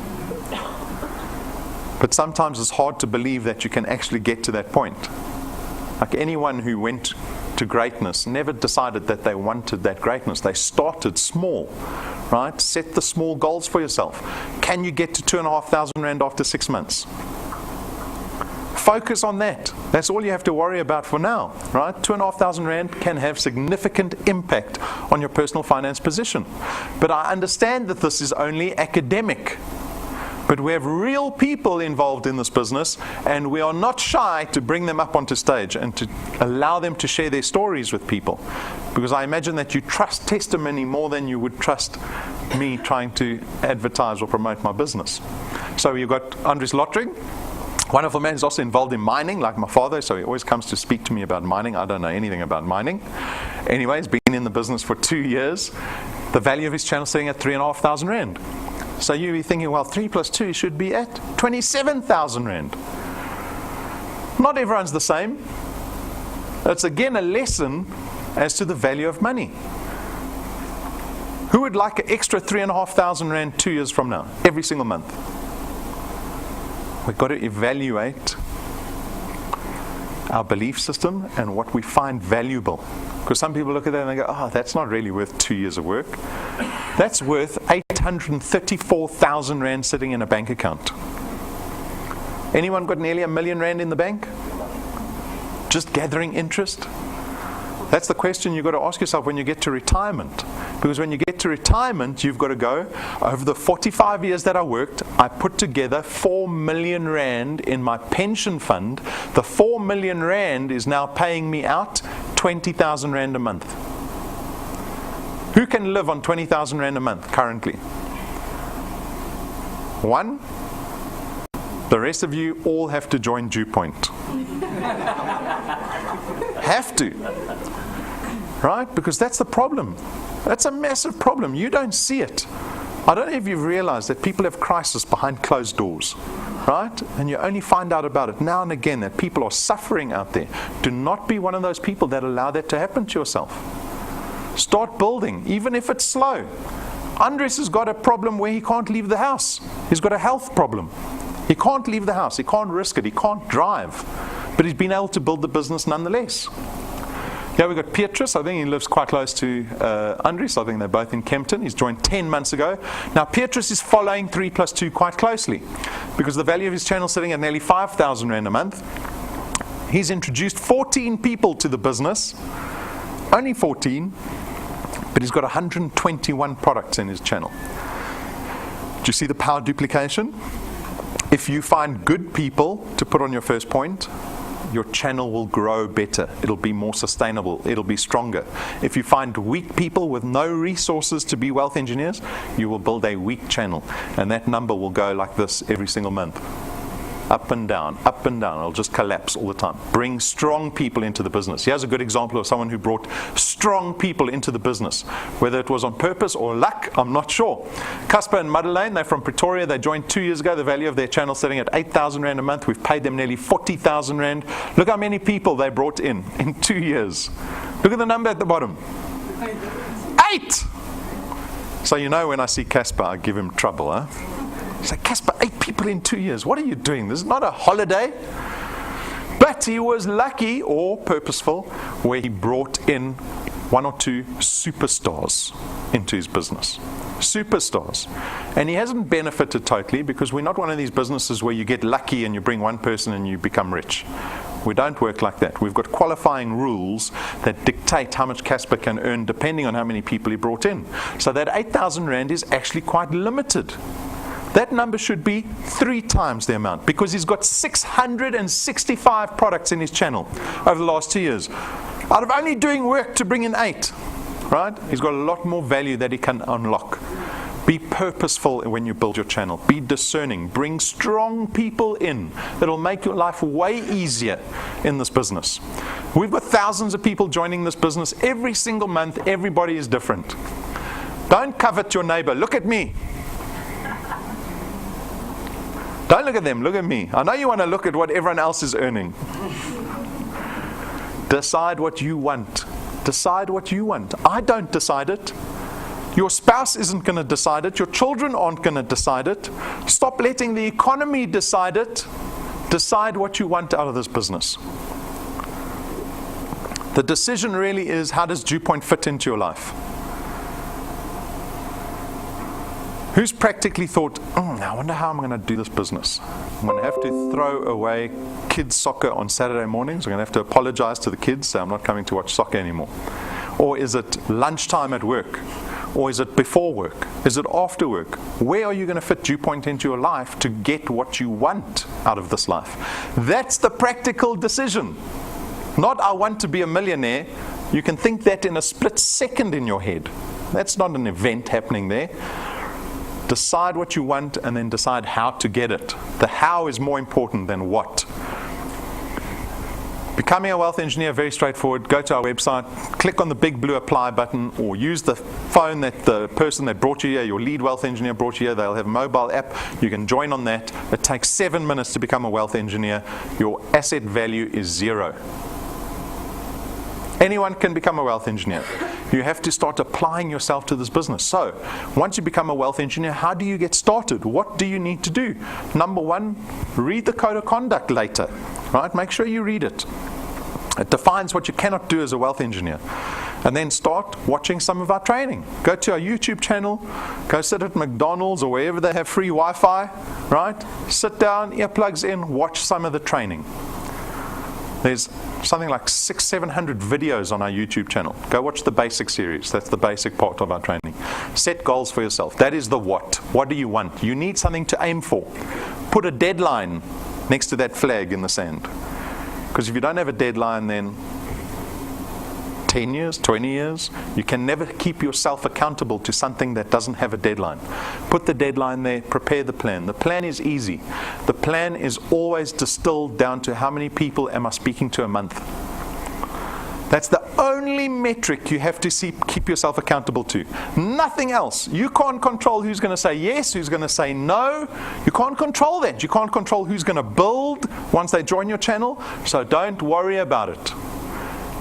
But sometimes it's hard to believe that you can actually get to that point. Like anyone who went to greatness never decided that they wanted that greatness. They started small, right? Set the small goals for yourself. Can you get to 2,500 Rand after 6 months? Focus on that. That's all you have to worry about for now, right? 2,500 Rand can have significant impact on your personal finance position. But I understand that this is only academic. But we have real people involved in this business, and we are not shy to bring them up onto stage and to allow them to share their stories with people. Because I imagine that you trust testimony more than you would trust me trying to advertise or promote my business. So you've got Andries Lottering. Wonderful man. He's also involved in mining, like my father, so he always comes to speak to me about mining. I don't know anything about mining. Anyway, he's been in the business for 2 years. The value of his channel is sitting at 3,500 Rand. So you'll be thinking, well, 3 plus 2 should be at 27,000 Rand. Not everyone's the same. It's again a lesson as to the value of money. Who would like an extra 3,500 Rand 2 years from now, every single month? We've got to evaluate our belief system and what we find valuable. Because some people look at that and they go, oh, that's not really worth 2 years of work. That's worth 834,000 Rand sitting in a bank account. Anyone got nearly R1 million in the bank? Just gathering interest? That's the question you've got to ask yourself when you get to retirement. Because when you get to retirement, you've got to go, over the 45 years that I worked, I put together 4 million Rand in my pension fund. The 4 million Rand is now paying me out 20,000 Rand a month. Who can live on 20,000 Rand a month currently? One. The rest of you all have to join DuePoint. Have to. Right? Because that's the problem. That's a massive problem. You don't see it. I don't know if you've realized that people have crisis behind closed doors. Right? And you only find out about it now and again, that people are suffering out there. Do not be one of those people that allow that to happen to yourself. Start building, even if it's slow. Andries has got a problem where he can't leave the house. He's got a health problem. He can't leave the house. He can't risk it. He can't drive. But he's been able to build the business nonetheless. Here we've got Petrus. I think he lives quite close to Andries. I think they're both in Kempton. He's joined 10 months ago. Now Petrus is following 3 plus 2 quite closely, because the value of his channel is sitting at nearly 5,000 Rand a month. He's introduced 14 people to the business. Only 14. But he's got 121 products in his channel. Do you see the power duplication? If you find good people to put on your first point, your channel will grow better. It'll be more sustainable. It'll be stronger. If you find weak people with no resources to be wealth engineers, you will build a weak channel. And that number will go like this every single month. Up and down, up and down. It'll just collapse all the time. Bring strong people into the business. Here's a good example of someone who brought strong people into the business. Whether it was on purpose or luck, I'm not sure. Casper and Madeleine, they're from Pretoria. They joined 2 years ago. The value of their channel sitting at 8,000 Rand a month. We've paid them nearly 40,000 Rand. Look how many people they brought in 2 years. Look at the number at the bottom. 8! So you know when I see Casper, I give him trouble, huh? He's like, Casper, 8 people in 2 years. What are you doing? This is not a holiday. But he was lucky or purposeful where he brought in 1 or 2 superstars into his business. superstars. And he hasn't benefited totally, because we're not one of these businesses where you get lucky and you bring one person and you become rich. We don't work like that. We've got qualifying rules that dictate how much Casper can earn depending on how many people he brought in. So that 8,000 Rand is actually quite limited. That number should be 3 times the amount, because he's got 665 products in his channel over the last 2 years. Out of only doing work to bring in 8, right? He's got a lot more value that he can unlock. Be purposeful when you build your channel. Be discerning. Bring strong people in. It'll make your life way easier in this business. We've got thousands of people joining this business every single month. Everybody is different. Don't covet your neighbor. Look at me. Don't look at them. Look at me. I know you want to look at what everyone else is earning. Decide what you want. Decide what you want. I don't decide it. Your spouse isn't going to decide it. Your children aren't going to decide it. Stop letting the economy decide it. Decide what you want out of this business. The decision really is, how does DuePoint fit into your life? Who's practically thought, I wonder how I'm going to do this business. I'm going to have to throw away kids' soccer on Saturday mornings. I'm going to have to apologize to the kids, say I'm not coming to watch soccer anymore. Or is it lunchtime at work? Or is it before work? Is it after work? Where are you going to fit DuePoint into your life to get what you want out of this life? That's the practical decision. Not, I want to be a millionaire. You can think that in a split second in your head. That's not an event happening there. Decide what you want and then decide how to get it. The how is more important than what. Becoming a wealth engineer, very straightforward. Go to our website, click on the big blue apply button, or use the phone that the person that brought you here, your lead wealth engineer brought you here. They'll have a mobile app. You can join on that. It takes 7 minutes to become a wealth engineer. Your asset value is 0. Anyone can become a wealth engineer. You have to start applying yourself to this business. So, once you become a wealth engineer, how do you get started? What do you need to do? Number 1, read the code of conduct later. Right? Make sure you read it. It defines what you cannot do as a wealth engineer. And then start watching some of our training. Go to our YouTube channel, go sit at McDonald's or wherever they have free Wi-Fi, right? Sit down, earplugs in, watch some of the training. There's something like 600-700 videos on our YouTube channel. Go watch the basic series. That's the basic part of our training. Set goals for yourself. That is the what. What do you want? You need something to aim for. Put a deadline next to that flag in the sand. Because if you don't have a deadline, then 10 years, 20 years, you can never keep yourself accountable to something that doesn't have a deadline. Put the deadline there, prepare the plan. The plan is easy. The plan is always distilled down to how many people am I speaking to a month. That's the only metric you have to keep yourself accountable to. Nothing else. You can't control who's going to say yes, who's going to say no. You can't control that. You can't control who's going to build once they join your channel. So don't worry about it.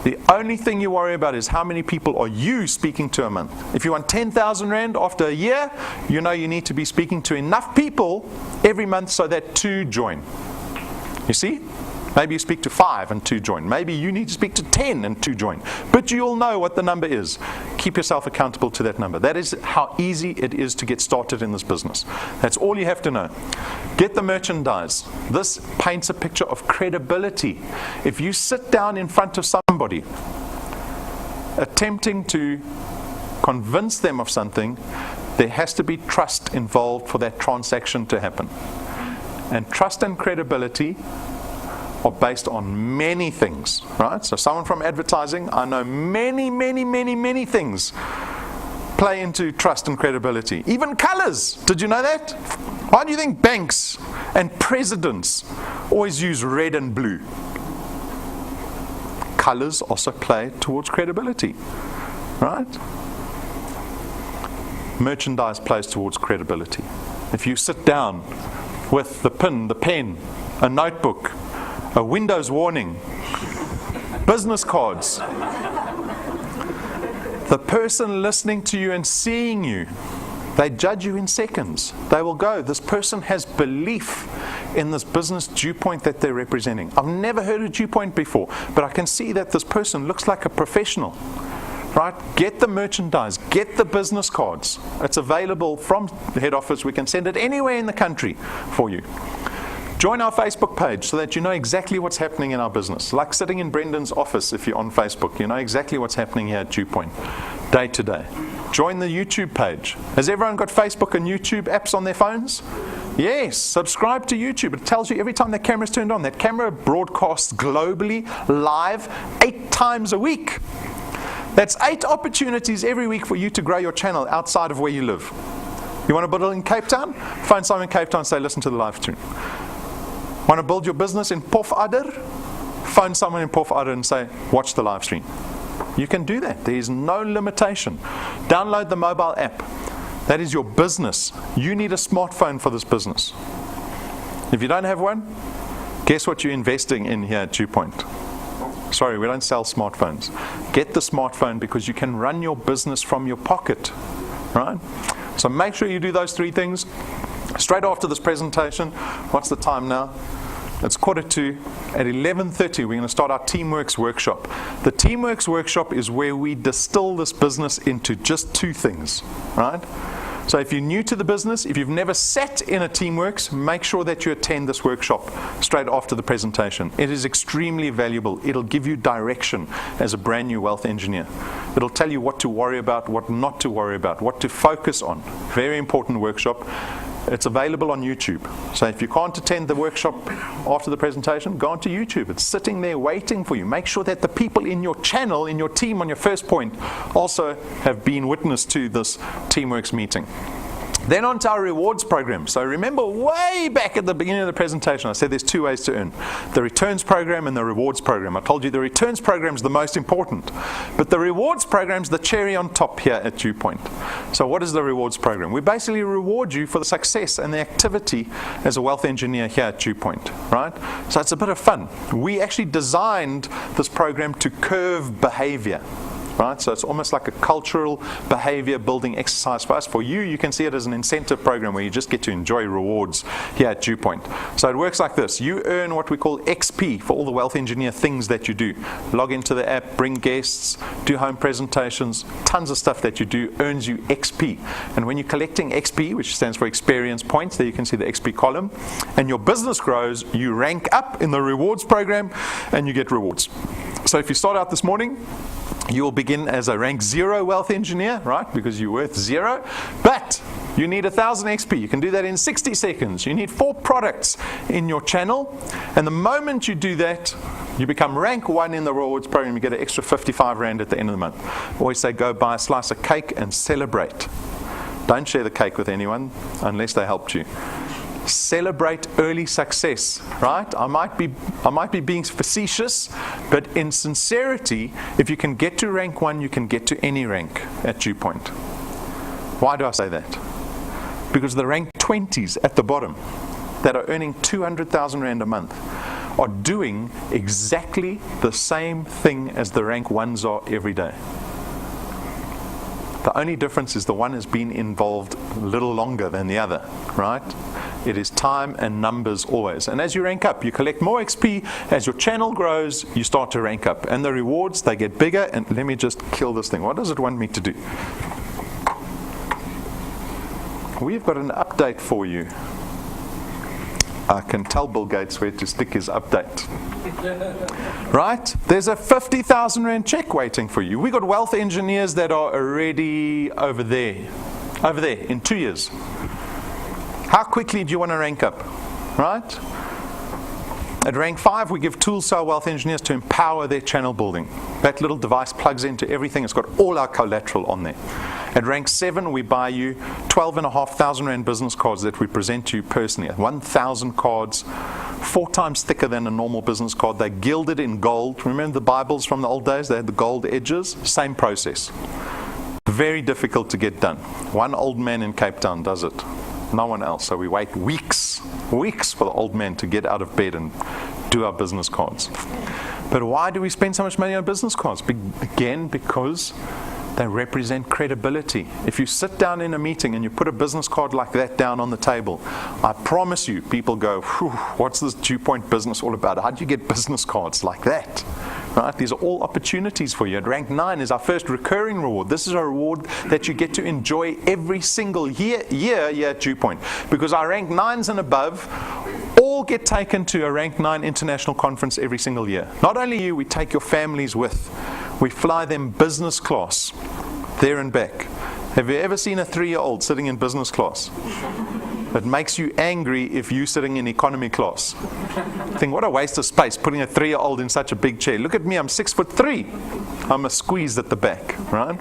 The only thing you worry about is how many people are you speaking to a month. If you want 10,000 Rand after a year, you know you need to be speaking to enough people every month so that 2 join. You see? Maybe you speak to 5 and 2 join. Maybe you need to speak to 10 and 2 join. But you'll know what the number is. Keep yourself accountable to that number. That is how easy it is to get started in this business. That's all you have to know. Get the merchandise. This paints a picture of credibility. If you sit down in front of somebody attempting to convince them of something, there has to be trust involved for that transaction to happen. And trust and credibility are based on many things, right? So someone from advertising, I know many things play into trust and credibility. Even colors. Did you know that? Why do you think banks and presidents always use red and blue? Colors also play towards credibility, right? Merchandise plays towards credibility. If you sit down with the pen, a notebook, a Windows warning, business cards, the person listening to you and seeing you, they judge you in seconds. They will go, this person has belief in this business DuePoint that they're representing. I've never heard of DuePoint before, but I can see that this person looks like a professional. right? Get the merchandise, get the business cards. It's available from the head office. We can send it anywhere in the country for you. Join our Facebook page so that you know exactly what's happening in our business. Like sitting in Brendan's office if you're on Facebook, you know exactly what's happening here at DuePoint, day to day. Join the YouTube page. Has everyone got Facebook and YouTube apps on their phones? Yes, subscribe to YouTube. It tells you every time that camera's turned on. That camera broadcasts globally, live, 8 times a week. That's 8 opportunities every week for you to grow your channel outside of where you live. You want to build it in Cape Town? Phone someone in Cape Town and say, listen to the live stream. Want to build your business in Pofadder? Phone someone in Pofadder and say, watch the live stream. You can do that. There is no limitation. Download the mobile app. That is your business. You need a smartphone for this business. If you don't have one, guess what you're investing in here at DuePoint? Sorry, we don't sell smartphones. Get the smartphone because you can run your business from your pocket, right? So make sure you do those 3 things. Straight after this presentation, what's the time now? It's 1:45. At 11:30, we're going to start our Teamworks workshop. The Teamworks workshop is where we distill this business into just 2 things, right? So if you're new to the business, if you've never sat in a Teamworks, make sure that you attend this workshop straight after the presentation. It is extremely valuable. It'll give you direction as a brand new wealth engineer. It'll tell you what to worry about, what not to worry about, what to focus on. Very important workshop. It's available on YouTube. So if you can't attend the workshop after the presentation, go onto YouTube. It's sitting there waiting for you. Make sure that the people in your channel, in your team, on your first point, also have been witness to this Teamworks meeting. Then on to our rewards program. So remember way back at the beginning of the presentation, I said there's 2 ways to earn. The returns program and the rewards program. I told you the returns program is the most important. But the rewards program is the cherry on top here at DuePoint. So what is the rewards program? We basically reward you for the success and the activity as a wealth engineer here at DuePoint, right? So it's a bit of fun. We actually designed this program to curve behavior. Right? So it's almost like a cultural behavior building exercise for us. For you, you can see it as an incentive program where you just get to enjoy rewards here at DuePoint. So it works like this. You earn what we call XP for all the wealth engineer things that you do. Log into the app, bring guests, do home presentations, tons of stuff that you do earns you XP. And when you're collecting XP, which stands for experience points, there you can see the XP column, and your business grows, you rank up in the rewards program and you get rewards. So if you start out this morning, you will begin as a rank 0 wealth engineer, right? Because you're worth 0. But you need 1,000 XP. You can do that in 60 seconds. You need 4 products in your channel. And the moment you do that, you become rank 1 in the rewards program. You get an extra 55 Rand at the end of the month. I always say go buy a slice of cake and celebrate. Don't share the cake with anyone unless they helped you. Celebrate early success, right? I might be being facetious, but in sincerity, if you can get to rank 1, you can get to any rank at DuePoint. Why do I say that? Because the rank 20s at the bottom that are earning 200,000 Rand a month are doing exactly the same thing as the rank 1s are every day. The only difference is the one has been involved a little longer than the other, right? It is time and numbers always. And as you rank up, you collect more XP. As your channel grows, you start to rank up. And the rewards, they get bigger. And let me just kill this thing. What does it want me to do? We've got an update for you. I can tell Bill Gates where to stick his update. Right? There's a 50,000 Rand check waiting for you. We've got wealth engineers that are already over there in 2 years. How quickly do you want to rank up? Right? At rank 5, we give tools to our wealth engineers to empower their channel building. That little device plugs into everything. It's got all our collateral on there. At rank 7, we buy you 12,500 Rand business cards that we present to you personally. 1,000 cards, 4 times thicker than a normal business card. They're gilded in gold. Remember the Bibles from the old days? They had the gold edges. Same process. Very difficult to get done. One old man in Cape Town does it. No one else. So we wait weeks for the old man to get out of bed and do our business cards. But why do we spend so much money on business cards? Again, because they represent credibility. If you sit down in a meeting and you put a business card like that down on the table, I promise you, people go, what's this DuePoint business all about? How do you get business cards like that? Right? These are all opportunities for you. At rank 9 is our first recurring reward. This is a reward that you get to enjoy every single year here at DuePoint. Because our rank 9s and above all get taken to a rank 9 international conference every single year. Not only you, we take your families with. We fly them business class, there and back. Have you ever seen a 3-year-old sitting in business class? It makes you angry if you're sitting in economy class. Think, what a waste of space putting a 3-year-old in such a big chair. Look at me, I'm 6'3". I'm a squeeze at the back, right?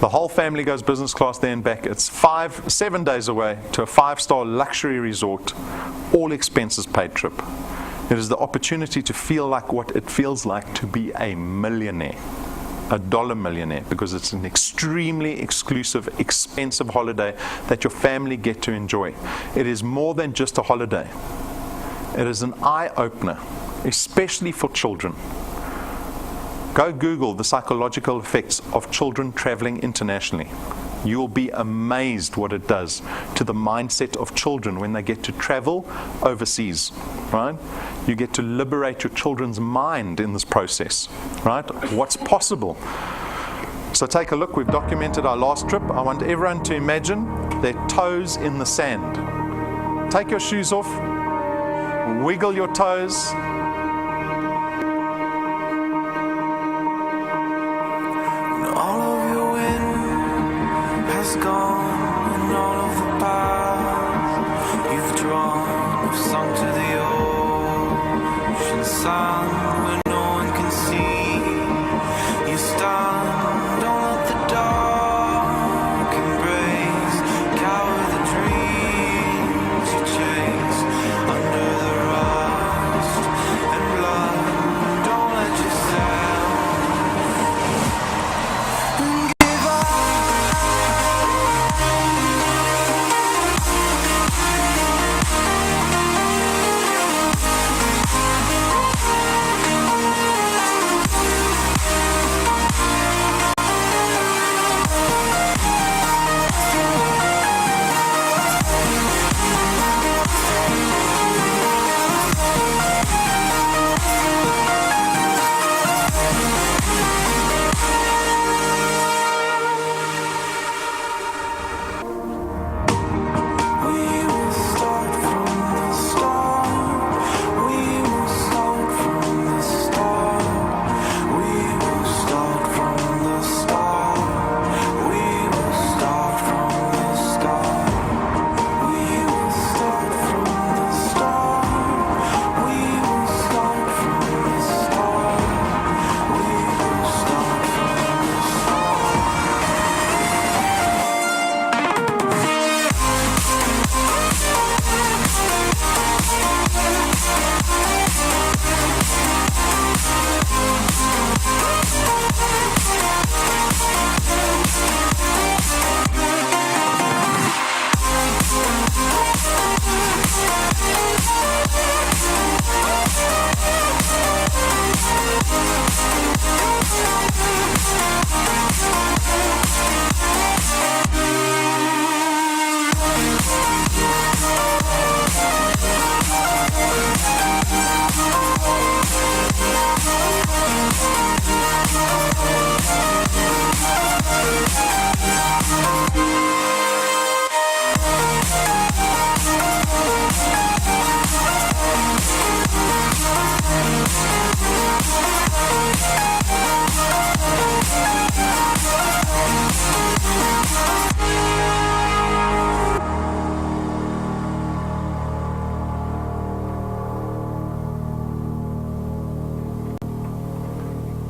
The whole family goes business class there and back. It's 7 days away to a 5-star luxury resort, all expenses paid trip. It is the opportunity to feel like what it feels like to be a millionaire. A dollar millionaire, because it's an extremely exclusive, expensive holiday that your family get to enjoy. It is more than just a holiday. It is an eye-opener, especially for children. Go Google the psychological effects of children traveling internationally. You will be amazed what it does to the mindset of children when they get to travel overseas, right? You get to liberate your children's mind in this process, right? What's possible. So take a look. We've documented our last trip. I want everyone to imagine their toes in the sand. Take your shoes off. Wiggle your toes. Gone and all of the paths you've drawn have sunk to the ocean sand where no one can see. You stand, don't let the dark embrace, cower the dreams you chase under the rust and blood. Don't let yourself give up.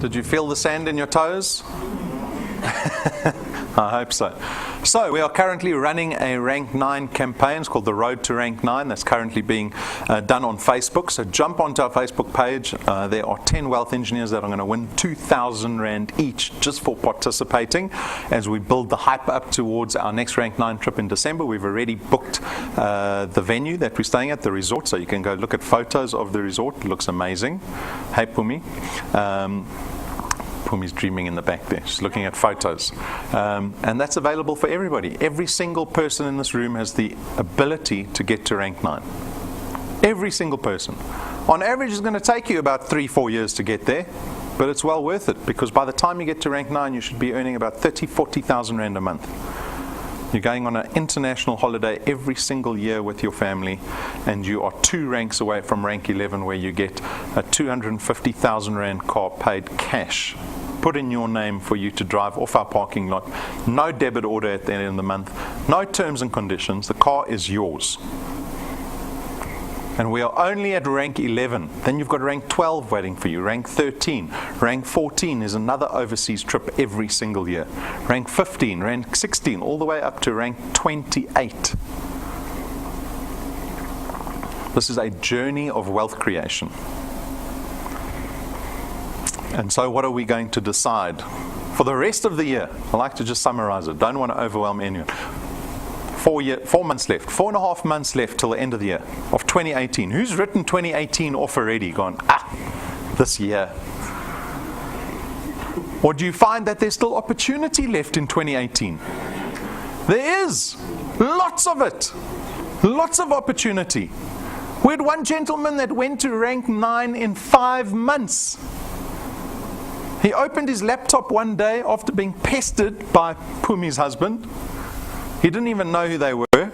Did you feel the sand in your toes? I hope so. So we are currently running a Rank 9 campaign. It's called the Road to Rank 9. That's currently being done on Facebook. So jump onto our Facebook page. There are 10 wealth engineers that are going to win 2,000 Rand each just for participating as we build the hype up towards our next Rank 9 trip in December. We've already booked the venue that we're staying at, the resort. So you can go look at photos of the resort. It looks amazing. Hey, Pumi. Pumi's dreaming in the back there. She's looking at photos. And that's available for everybody. Every single person in this room has the ability to get to Rank 9. Every single person. On average, it's going to take you about 3-4 years to get there, but it's well worth it, because by the time you get to rank 9, you should be earning about 30,000-40,000 rand a month. You're going on an international holiday every single year with your family, and you are 2 ranks away from rank 11, where you get a 250,000 rand car paid cash, put in your name for you to drive off our parking lot. No debit order at the end of the month, no terms and conditions. The car is yours. And we are only at rank 11. Then you've got rank 12 waiting for you, rank 13. Rank 14 is another overseas trip every single year. Rank 15, rank 16, all the way up to rank 28. This is a journey of wealth creation. And so what are we going to decide? For the rest of the year, I like to just summarize it. Don't want to overwhelm anyone. 4 months left, 4.5 months left till the end of the year of 2018. Who's written 2018 off already? Gone, this year. Or do you find that there's still opportunity left in 2018? There is. Lots of it. Lots of opportunity. We had one gentleman that went to rank 9 in 5 months. He opened his laptop one day after being pestered by Pumi's husband. He didn't even know who they were.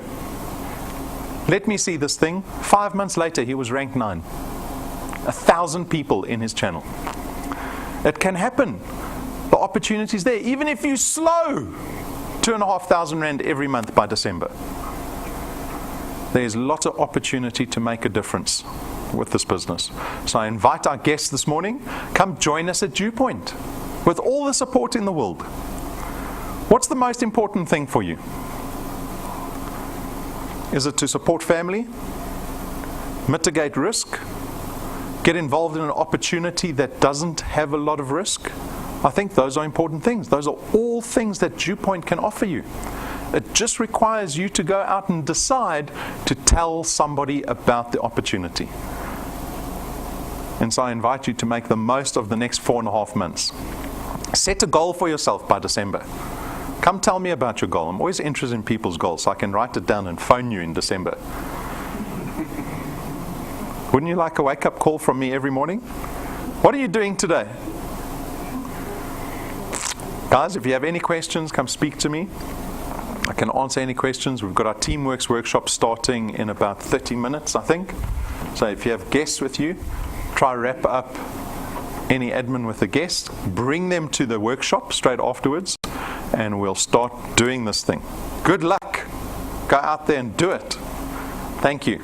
Let me see this thing. 5 months later, he was ranked 9. 1,000 people in his channel. It can happen. The opportunity is there. Even if you slow 2,500 rand every month by December. There's lots of opportunity to make a difference with this business. So I invite our guests this morning, come join us at DuePoint with all the support in the world. What's the most important thing for you? Is it to support family, mitigate risk, get involved in an opportunity that doesn't have a lot of risk? I think those are important things. Those are all things that DuePoint can offer you. It just requires you to go out and decide to tell somebody about the opportunity. And so I invite you to make the most of the next 4.5 months. Set a goal for yourself by December. Come tell me about your goal. I'm always interested in people's goals, so I can write it down and phone you in December. Wouldn't you like a wake-up call from me every morning? What are you doing today? Guys, if you have any questions, come speak to me. I can answer any questions. We've got our Teamworks workshop starting in about 30 minutes, I think. So if you have guests with you, try wrap up any admin with the guests. Bring them to the workshop straight afterwards, and we'll start doing this thing. Good luck. Go out there and do it. Thank you.